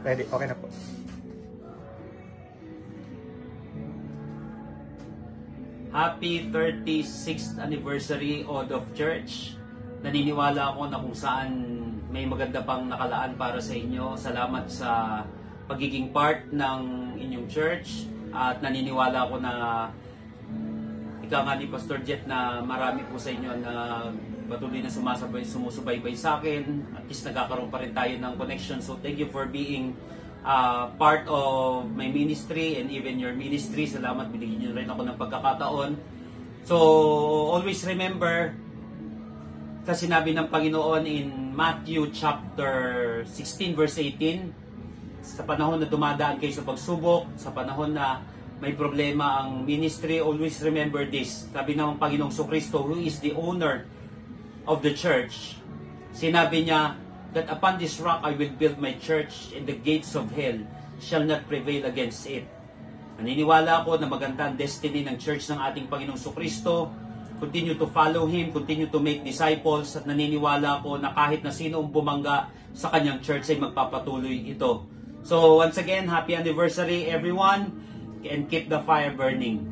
Ready? Okay na po. Happy 36th anniversary Ode of Church. Naniniwala ako na kung saan may maganda pang nakalaan para sa inyo. Salamat sa pagiging part ng inyong church. At naniniwala ako na ika nga ni Pastor Jeff na marami po sa inyo na patuloy na sumusubaybay sa akin. At least nagkakaroon pa rin tayo ng connection. So thank you for being part of my ministry and even your ministry. Salamat, binigyan niyo rin ako ng pagkakataon. So always remember, kasi sinabi ng Panginoon in Matthew chapter 16 verse 18, sa panahon na dumadaan kayo sa pagsubok, sa panahon na may problema ang ministry, always remember this. Sabi ng Panginoong Kristo, who is the owner of the church, sinabi niya that upon this rock I will build my church and the gates of hell shall not prevail against it. Naniniwala ako na maganda ang destiny ng church ng ating Panginoong Kristo. Continue to follow Him, continue to make disciples, at naniniwala ako na kahit na sino ang bumangga sa kanyang church ay magpapatuloy ito. So once again, happy anniversary everyone, and keep the fire burning.